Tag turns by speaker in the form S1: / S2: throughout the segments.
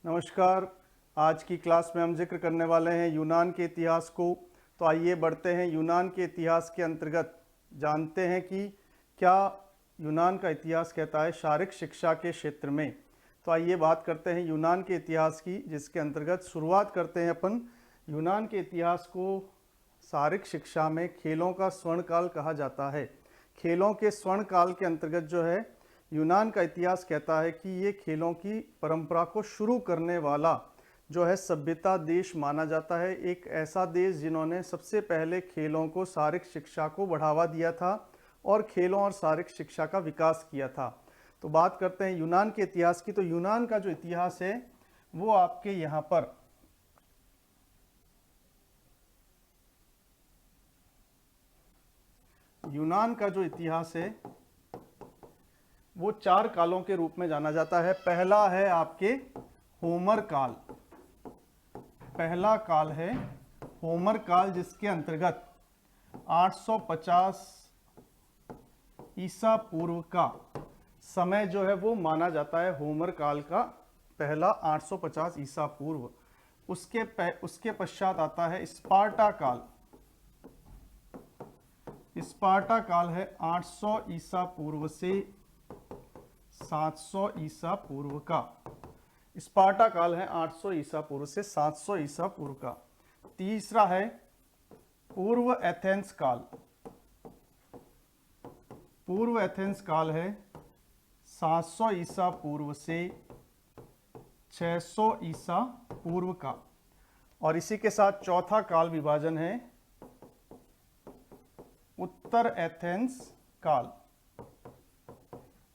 S1: नमस्कार। आज की क्लास में हम जिक्र करने वाले हैं यूनान के इतिहास को। तो आइए बढ़ते हैं यूनान के इतिहास के अंतर्गत जानते हैं कि क्या यूनान का इतिहास कहता है शारीरिक शिक्षा के क्षेत्र में। तो आइए बात करते हैं यूनान के इतिहास की, जिसके अंतर्गत शुरुआत करते हैं अपन। यूनान के इतिहास को शारीरिक शिक्षा में खेलों का स्वर्ण काल कहा जाता है। खेलों के स्वर्ण काल के अंतर्गत जो है यूनान का इतिहास कहता है कि ये खेलों की परंपरा को शुरू करने वाला जो है सभ्यता देश माना जाता है। एक ऐसा देश जिन्होंने सबसे पहले खेलों को शारीरिक शिक्षा को बढ़ावा दिया था और खेलों और शारीरिक शिक्षा का विकास किया था। तो बात करते हैं यूनान के इतिहास की। तो यूनान का जो इतिहास है वो आपके यहाँ पर यूनान का जो इतिहास है वो 4 कालों के रूप में जाना जाता है। पहला है आपके होमर काल। पहला काल है होमर काल, जिसके अंतर्गत 850 ईसा पूर्व का समय जो है वो माना जाता है। होमर काल का पहला 850 ईसा पूर्व। उसके पश्चात आता है स्पार्टा काल। स्पार्टा काल है 800 ईसा पूर्व से 700 ईसा पूर्व का। स्पार्टा काल है 800 ईसा पूर्व से 700 ईसा पूर्व का। तीसरा है पूर्व एथेंस काल। पूर्व एथेंस काल है 700 ईसा पूर्व से 600 ईसा पूर्व का। और इसी के साथ चौथा काल विभाजन है उत्तर एथेंस काल।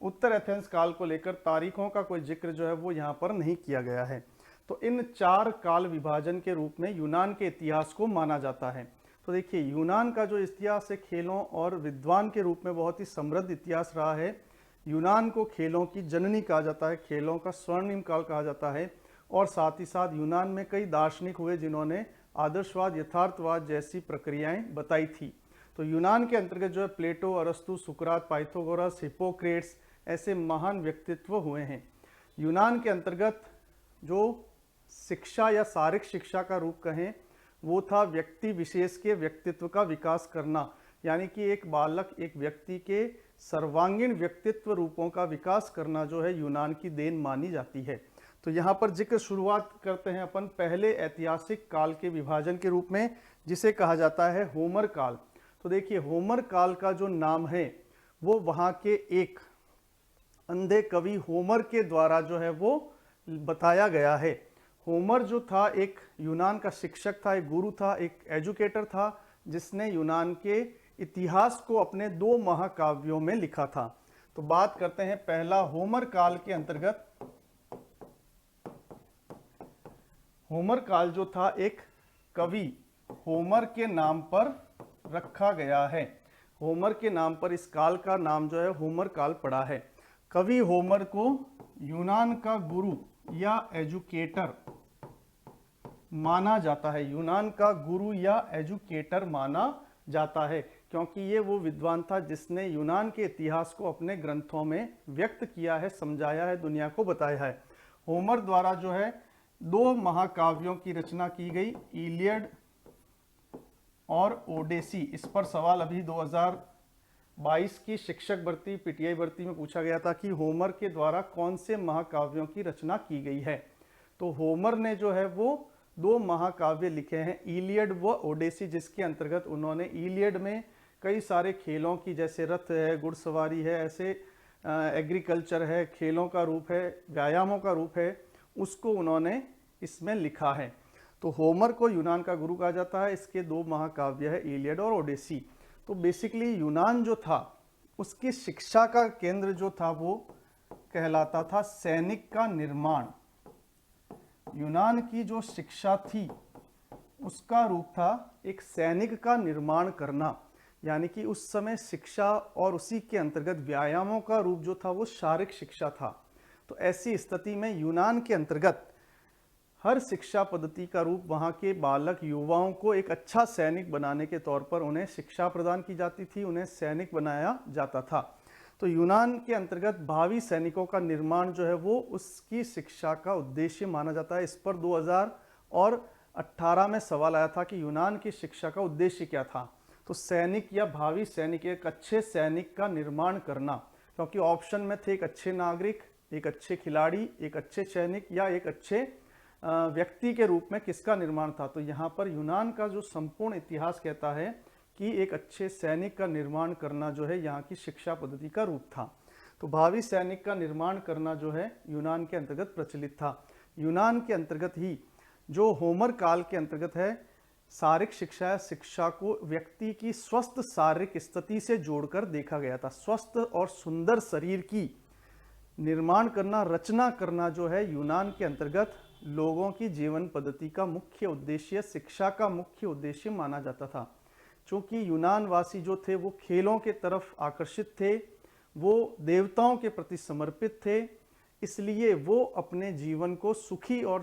S1: उत्तर एथेंस काल को लेकर तारीखों का कोई जिक्र जो है वो यहाँ पर नहीं किया गया है। तो इन 4 काल विभाजन के रूप में यूनान के इतिहास को माना जाता है। तो देखिए यूनान का जो इतिहास है खेलों और विद्वान के रूप में बहुत ही समृद्ध इतिहास रहा है। यूनान को खेलों की जननी कहा जाता है, खेलों का स्वर्णिम काल कहा जाता है। और साथ ही साथ यूनान में कई दार्शनिक हुए जिन्होंने आदर्शवाद, यथार्थवाद जैसी प्रक्रियाएं बताई थी। तो यूनान के अंतर्गत जो है प्लेटो, अरस्तु, सुकरात, पाइथागोरस, हिप्पोक्रेट्स ऐसे महान व्यक्तित्व हुए हैं। यूनान के अंतर्गत जो शिक्षा या शारीरिक शिक्षा का रूप कहें वो था व्यक्ति विशेष के व्यक्तित्व का विकास करना, यानी कि एक बालक, एक व्यक्ति के सर्वांगीण व्यक्तित्व रूपों का विकास करना जो है यूनान की देन मानी जाती है। तो यहाँ पर जिक्र शुरुआत करते हैं अपन पहले ऐतिहासिक काल के विभाजन के रूप में, जिसे कहा जाता है होमर काल। तो देखिए होमर काल का जो नाम है वो वहाँ के एक अंधे कवि होमर के द्वारा जो है वो बताया गया है। होमर जो था एक यूनान का शिक्षक था, एक गुरु था, एक एजुकेटर था, जिसने यूनान के इतिहास को अपने 2 महाकाव्यों में लिखा था। तो बात करते हैं पहला होमर काल के अंतर्गत। होमर काल जो था एक कवि होमर के नाम पर रखा गया है। होमर के नाम पर इस काल का नाम जो है होमर काल पड़ा है। कवि होमर को यूनान का गुरु या एजुकेटर माना जाता है। यूनान का गुरु या एजुकेटर माना जाता है क्योंकि ये वो विद्वान था जिसने यूनान के इतिहास को अपने ग्रंथों में व्यक्त किया है, समझाया है, दुनिया को बताया है। होमर द्वारा जो है 2 महाकाव्यों की रचना की गई, इलियड और ओडेसी। इस पर सवाल अभी 2022 की शिक्षक भर्ती, पीटीआई भर्ती में पूछा गया था कि होमर के द्वारा कौन से महाकाव्यों की रचना की गई है। तो होमर ने जो है वो 2 महाकाव्य लिखे हैं, इलियड व ओडेसी, जिसके अंतर्गत उन्होंने इलियड में कई सारे खेलों की, जैसे रथ है, घुड़सवारी है, ऐसे एग्रीकल्चर है, खेलों का रूप है, व्यायामों का रूप है, उसको उन्होंने इसमें लिखा है। तो होमर को यूनान का गुरु कहा जाता है। इसके 2 महाकाव्य है, इलियड और ओडेसी। तो बेसिकली यूनान जो था उसकी शिक्षा का केंद्र जो था वो कहलाता था सैनिक का निर्माण। यूनान की जो शिक्षा थी उसका रूप था एक सैनिक का निर्माण करना, यानी कि उस समय शिक्षा और उसी के अंतर्गत व्यायामों का रूप जो था वो शारीरिक शिक्षा था। तो ऐसी स्थिति में यूनान के अंतर्गत हर शिक्षा पद्धति का रूप वहाँ के बालक युवाओं को एक अच्छा सैनिक बनाने के तौर पर उन्हें शिक्षा प्रदान की जाती थी, उन्हें सैनिक बनाया जाता था। तो यूनान के अंतर्गत भावी सैनिकों का निर्माण जो है वो उसकी शिक्षा का उद्देश्य माना जाता है। इस पर 2018 में सवाल आया था कि यूनान की शिक्षा का उद्देश्य क्या था। तो सैनिक या भावी सैनिक, एक अच्छे सैनिक का निर्माण करना, क्योंकि ऑप्शन में थे एक अच्छे नागरिक, एक अच्छे खिलाड़ी, एक अच्छे सैनिक या एक अच्छे व्यक्ति के रूप में किसका निर्माण था। तो यहाँ पर यूनान का जो संपूर्ण इतिहास कहता है कि एक अच्छे सैनिक का निर्माण करना जो है यहाँ की शिक्षा पद्धति का रूप था। तो भावी सैनिक का निर्माण करना जो है यूनान के अंतर्गत प्रचलित था। यूनान के अंतर्गत ही जो होमर काल के अंतर्गत है, शारीरिक शिक्षा है, शिक्षा को व्यक्ति की स्वस्थ शारीरिक स्थिति से जोड़कर देखा गया था। स्वस्थ और सुंदर शरीर की निर्माण करना, रचना करना जो है यूनान के अंतर्गत लोगों की जीवन पद्धति का मुख्य उद्देश्य, शिक्षा का मुख्य उद्देश्य माना जाता था। चूंकि यूनान वासी जो थे वो खेलों के तरफ आकर्षित थे, वो देवताओं के प्रति समर्पित थे, इसलिए वो अपने जीवन को सुखी और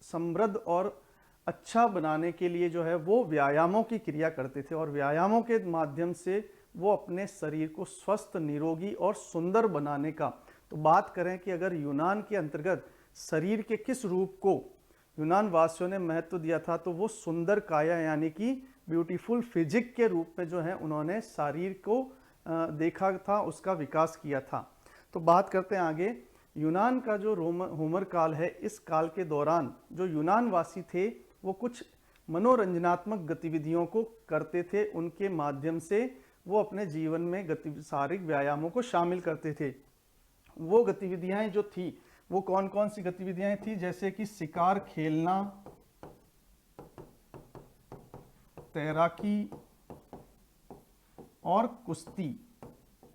S1: समृद्ध और अच्छा बनाने के लिए जो है वो व्यायामों की क्रिया करते थे, और व्यायामों के माध्यम से वो अपने शरीर को स्वस्थ, निरोगी और सुंदर बनाने का। तो बात करें कि अगर यूनान के अंतर्गत शरीर के किस रूप को यूनान वासियों ने महत्व दिया था, तो वो सुंदर काया यानी कि ब्यूटीफुल फिजिक के रूप में जो है उन्होंने शरीर को देखा था, उसका विकास किया था। तो बात करते हैं आगे। यूनान का जो होमर काल है, इस काल के दौरान जो यूनान वासी थे वो कुछ मनोरंजनात्मक गतिविधियों को करते थे, उनके माध्यम से वो अपने जीवन में शारीरिक व्यायामों को शामिल करते थे। वो गतिविधियां जो थी वो कौन कौन सी गतिविधियां थी, जैसे कि शिकार खेलना, तैराकी और कुश्ती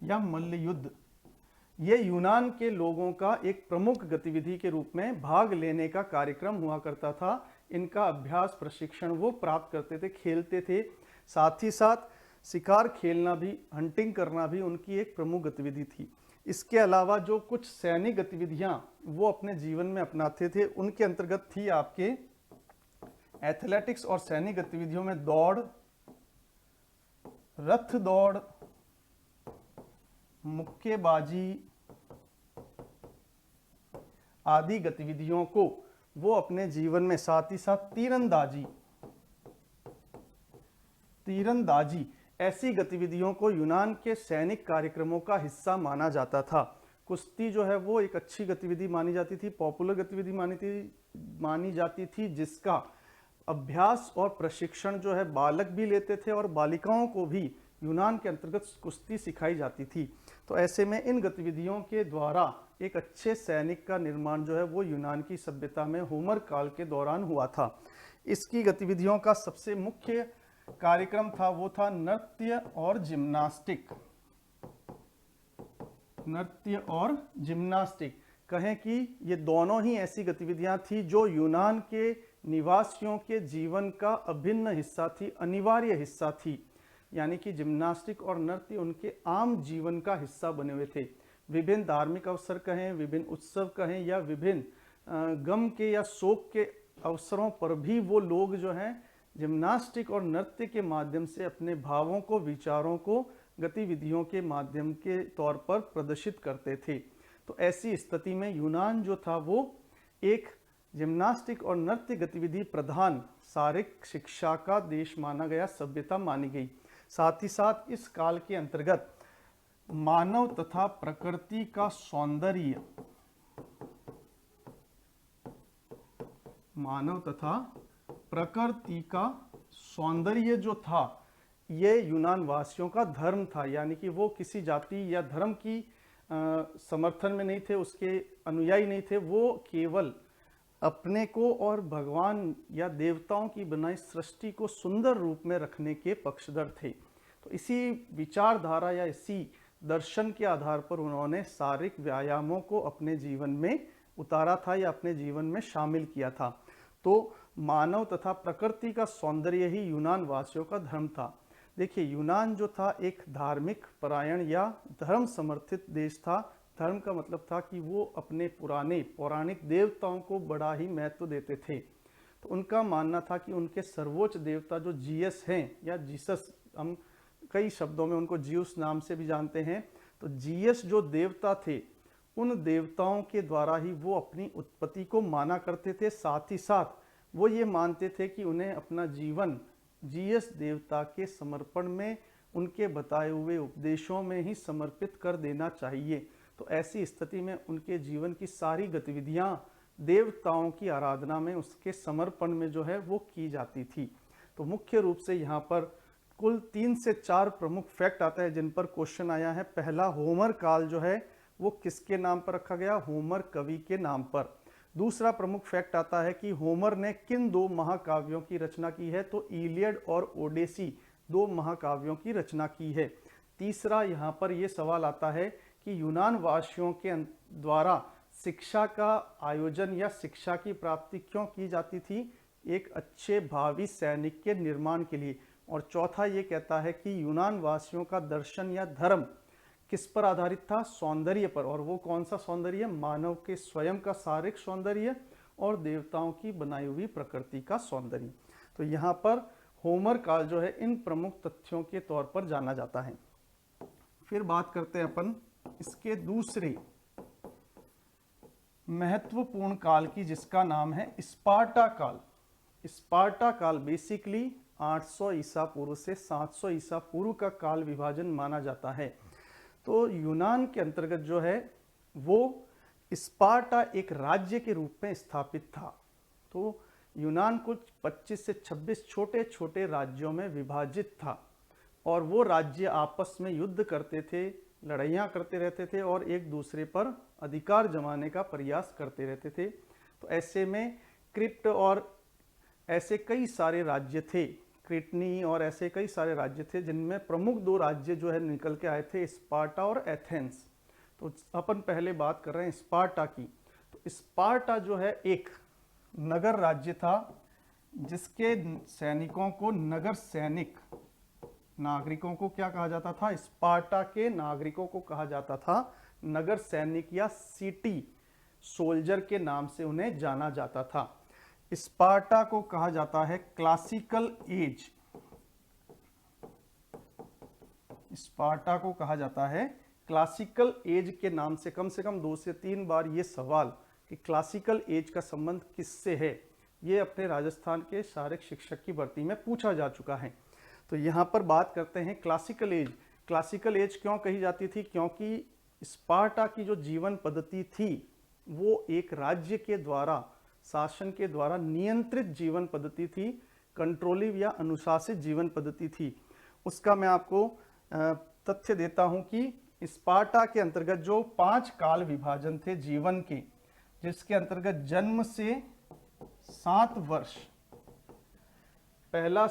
S1: या मल्ल युद्ध। ये यूनान के लोगों का एक प्रमुख गतिविधि के रूप में भाग लेने का कार्यक्रम हुआ करता था। इनका अभ्यास, प्रशिक्षण वो प्राप्त करते थे, खेलते थे। साथ ही साथ शिकार खेलना भी, हंटिंग करना भी उनकी एक प्रमुख गतिविधि थी। इसके अलावा जो कुछ सैनिक गतिविधियां वो अपने जीवन में अपनाते थे, उनके अंतर्गत थी आपके एथलेटिक्स और सैनिक गतिविधियों में दौड़, रथ दौड़, मुक्केबाजी आदि गतिविधियों को वो अपने जीवन में, साथ ही साथ तीरंदाजी ऐसी गतिविधियों को यूनान के सैनिक कार्यक्रमों का हिस्सा माना जाता था। कुश्ती जो है वो एक अच्छी गतिविधि मानी जाती थी, पॉपुलर गतिविधि मानी जाती थी, जिसका अभ्यास और प्रशिक्षण जो है बालक भी लेते थे और बालिकाओं को भी यूनान के अंतर्गत कुश्ती सिखाई जाती थी। तो ऐसे में इन गतिविधियों के द्वारा एक अच्छे सैनिक का निर्माण जो है वो यूनान की सभ्यता में होमर काल के दौरान हुआ था। इसकी गतिविधियों का सबसे मुख्य कार्यक्रम था वो था नृत्य और जिम्नास्टिक। नृत्य और जिम्नास्टिक, कहें कि ये दोनों ही ऐसी गतिविधियां थी जो यूनान के निवासियों के जीवन का अभिन्न हिस्सा थी, अनिवार्य हिस्सा थी। यानी कि जिम्नास्टिक और नृत्य उनके आम जीवन का हिस्सा बने हुए थे। विभिन्न धार्मिक अवसर कहें, विभिन्न उत्सव कहें, या विभिन्न गम के या शोक के अवसरों पर भी वो लोग जो हैं जिम्नास्टिक और नृत्य के माध्यम से अपने भावों को, विचारों को गतिविधियों के माध्यम के तौर पर प्रदर्शित करते थे। तो ऐसी स्थिति में यूनान जो था वो एक जिम्नास्टिक और नृत्य गतिविधि प्रधान शारीरिक शिक्षा का देश माना गया, सभ्यता मानी गई। साथ ही साथ इस काल के अंतर्गत मानव तथा प्रकृति का सौंदर्य, मानव तथा प्रकृति का सौंदर्य जो था ये यूनान वासियों का धर्म था। यानी कि वो किसी जाति या धर्म की समर्थन में नहीं थे, उसके अनुयायी नहीं थे, वो केवल अपने को और भगवान या देवताओं की बनाई सृष्टि को सुंदर रूप में रखने के पक्षधर थे। तो इसी विचारधारा या इसी दर्शन के आधार पर उन्होंने शारीरिक व्यायामों को अपने जीवन में उतारा था या अपने जीवन में शामिल किया था। तो मानव तथा प्रकृति का सौंदर्य ही यूनान वासियों का धर्म था। देखिए, यूनान जो था एक धार्मिक परायण या धर्म समर्थित देश था। धर्म का मतलब था कि वो अपने पुराने पौराणिक देवताओं को बड़ा ही महत्व देते थे। तो उनका मानना था कि उनके सर्वोच्च देवता जो जीएस हैं या जीसस, हम कई शब्दों में उनको जियुस नाम से भी जानते हैं, तो जीएस जो देवता थे, उन देवताओं के द्वारा ही वो अपनी उत्पत्ति को माना करते थे। साथ ही साथ वो ये मानते थे कि उन्हें अपना जीवन जीएस देवता के समर्पण में, उनके बताए हुए उपदेशों में ही समर्पित कर देना चाहिए। तो ऐसी स्थिति में उनके जीवन की सारी गतिविधियां देवताओं की आराधना में, उसके समर्पण में जो है वो की जाती थी। तो मुख्य रूप से यहाँ पर कुल 3 से 4 प्रमुख फैक्ट आता है जिन पर क्वेश्चन आया है। पहला, होमर काल जो है वो किसके नाम पर रखा गया? होमर कवि के नाम पर। दूसरा प्रमुख फैक्ट आता है कि होमर ने किन 2 महाकाव्यों की रचना की है? तो इलियड और ओडेसी 2 महाकाव्यों की रचना की है। तीसरा, यहाँ पर यह सवाल आता है कि यूनान वासियों के द्वारा शिक्षा का आयोजन या शिक्षा की प्राप्ति क्यों की जाती थी? एक अच्छे भावी सैनिक के निर्माण के लिए। और चौथा ये कहता है कि यूनान वासियों का दर्शन या धर्म किस पर आधारित था? सौंदर्य पर। और वो कौन सा सौंदर्य? मानव के स्वयं का शारीरिक सौंदर्य और देवताओं की बनाई हुई प्रकृति का सौंदर्य। तो यहाँ पर होमर काल जो है इन प्रमुख तथ्यों के तौर पर जाना जाता है। फिर बात करते हैं अपन इसके दूसरे महत्वपूर्ण काल की, जिसका नाम है स्पार्टा काल। स्पार्टा काल बेसिकली 800 ईसा पूर्व से 700 ईसा पूर्व का काल विभाजन माना जाता है। तो यूनान के अंतर्गत जो है वो स्पार्टा एक राज्य के रूप में स्थापित था। तो यूनान कुछ 25 से 26 छोटे छोटे राज्यों में विभाजित था और वो राज्य आपस में युद्ध करते थे, लड़ाइयाँ करते रहते थे और एक दूसरे पर अधिकार जमाने का प्रयास करते रहते थे। तो ऐसे में क्रिप्ट और ऐसे कई सारे राज्य थे, क्रिटनी और ऐसे कई सारे राज्य थे, जिनमें प्रमुख 2 राज्य जो है निकल के आए थे, स्पार्टा और एथेंस। तो अपन पहले बात कर रहे हैं स्पार्टा की। तो स्पार्टा जो है एक नगर राज्य था जिसके सैनिकों को नगर सैनिक, नागरिकों को क्या कहा जाता था? स्पार्टा के नागरिकों को कहा जाता था नगर सैनिक या सिटी सोल्जर के नाम से उन्हें जाना जाता था। स्पार्टा को कहा जाता है क्लासिकल एज। स्पार्टा को कहा जाता है क्लासिकल एज के नाम से कम 2 से 3 बार ये सवाल कि क्लासिकल एज का संबंध किससे है, ये अपने राजस्थान के शारीरिक शिक्षक की भर्ती में पूछा जा चुका है। तो यहाँ पर बात करते हैं क्लासिकल एज। क्लासिकल एज क्यों कही जाती थी? क्योंकि स्पार्टा की जो जीवन पद्धति थी वो एक राज्य के द्वारा, शासन के द्वारा नियंत्रित जीवन पद्धति थी, कंट्रोलिव या अनुशासित जीवन पद्धति थी। उसका मैं आपको तथ्य देता हूं कि स्पार्टा के अंतर्गत जो 5 काल विभाजन थे जीवन के, जिसके अंतर्गत जन्म से 7 वर्ष, पहला